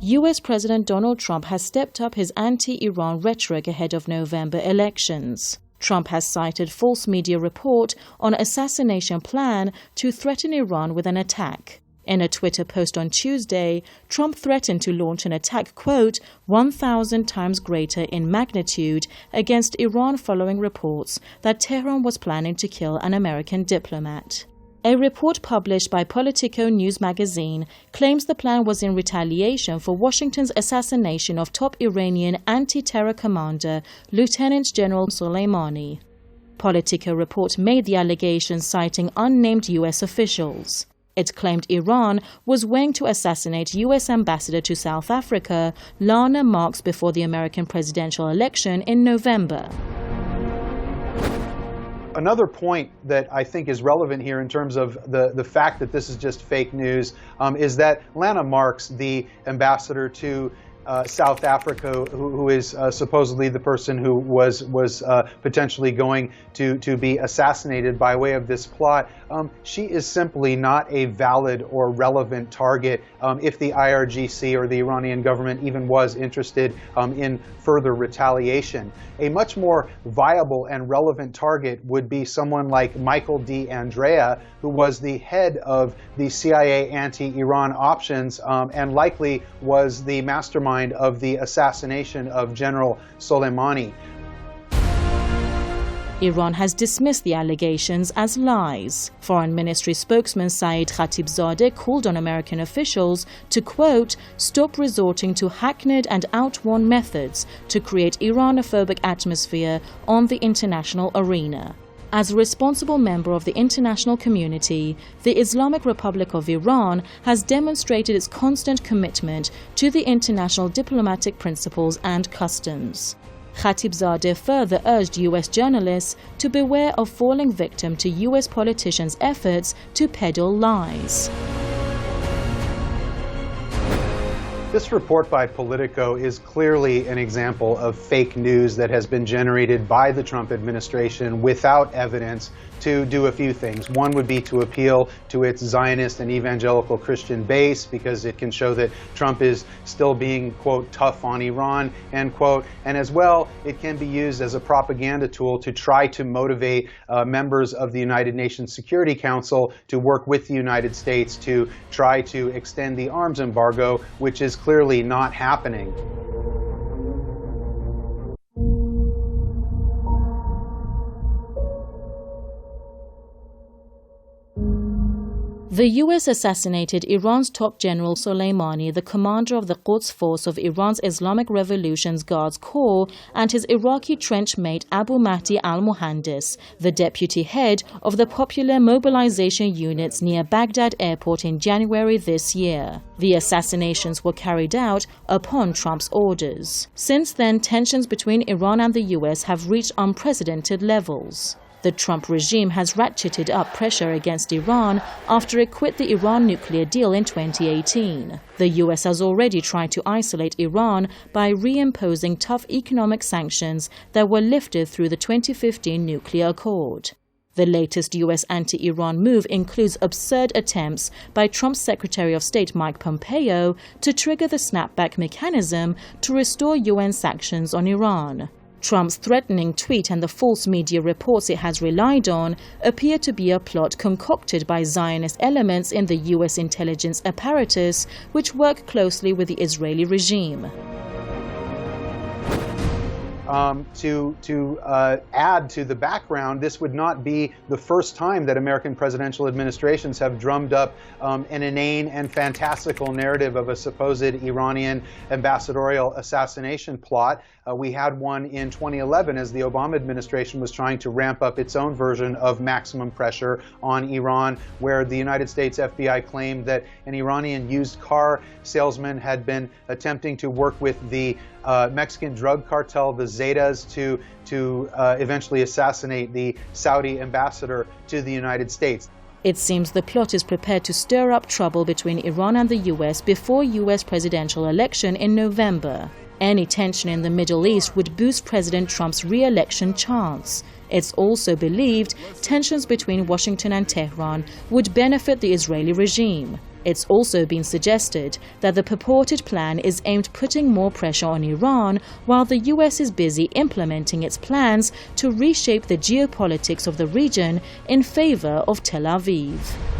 US President Donald Trump has stepped up his anti-Iran rhetoric ahead of November elections. Trump has cited false media report on assassination plan to threaten Iran with an attack. In a Twitter post on Tuesday, Trump threatened to launch an attack, quote, 1,000 times greater in magnitude against Iran following reports that Tehran was planning to kill an American diplomat. A report published by Politico News magazine claims the plan was in retaliation for Washington's assassination of top Iranian anti-terror commander Lieutenant General Soleimani. Politico report made the allegations citing unnamed U.S. officials. It claimed Iran was weighing to assassinate U.S. Ambassador to South Africa Lana Marks before the American presidential election in November. Another point that I think is relevant here in terms of the fact that this is just fake news is that Lana Marks, the ambassador to South Africa, who is supposedly the person who was potentially going to be assassinated by way of this plot, she is simply not a valid or relevant target if the IRGC or the Iranian government even was interested in further retaliation. A much more viable and relevant target would be someone like Michael D. Andrea, who was the head of the CIA anti-Iran options and likely was the mastermind of the assassination of General Soleimani. Iran has dismissed the allegations as lies. Foreign Ministry spokesman Saeed Khatibzadeh called on American officials to, quote, stop resorting to hackneyed and outworn methods to create Iranophobic atmosphere on the international arena. As a responsible member of the international community, the Islamic Republic of Iran has demonstrated its constant commitment to the international diplomatic principles and customs. Khatibzadeh further urged U.S. journalists to beware of falling victim to U.S. politicians' efforts to peddle lies. This report by Politico is clearly an example of fake news that has been generated by the Trump administration without evidence to do a few things. One would be to appeal to its Zionist and evangelical Christian base because it can show that Trump is still being, quote, tough on Iran, end quote. And as well, it can be used as a propaganda tool to try to motivate members of the United Nations Security Council to work with the United States to try to extend the arms embargo, which is clearly not happening. The U.S. assassinated Iran's top general Soleimani, the commander of the Quds force of Iran's Islamic Revolution's Guards Corps, and his Iraqi trench mate Abu Mahdi al-Muhandis, the deputy head of the popular mobilization units near Baghdad airport in January this year. The assassinations were carried out upon Trump's orders. Since then, tensions between Iran and the U.S. have reached unprecedented levels. The Trump regime has ratcheted up pressure against Iran after it quit the Iran nuclear deal in 2018. The U.S. has already tried to isolate Iran by reimposing tough economic sanctions that were lifted through the 2015 nuclear accord. The latest U.S. anti-Iran move includes absurd attempts by Trump's Secretary of State Mike Pompeo to trigger the snapback mechanism to restore UN sanctions on Iran. Trump's threatening tweet and the false media reports it has relied on appear to be a plot concocted by Zionist elements in the U.S. intelligence apparatus, which work closely with the Israeli regime. To add to the background, this would not be the first time that American presidential administrations have drummed up an inane and fantastical narrative of a supposed Iranian ambassadorial assassination plot. We had one in 2011 as the Obama administration was trying to ramp up its own version of maximum pressure on Iran, where the United States FBI claimed that an Iranian used car salesman had been attempting to work with the Mexican drug cartel, the Zetas, to eventually assassinate the Saudi ambassador to the United States. It seems the plot is prepared to stir up trouble between Iran and the U.S. before U.S. presidential election in November. Any tension in the Middle East would boost President Trump's re-election chance. It's also believed tensions between Washington and Tehran would benefit the Israeli regime. It's also been suggested that the purported plan is aimed putting more pressure on Iran, while the US is busy implementing its plans to reshape the geopolitics of the region in favor of Tel Aviv.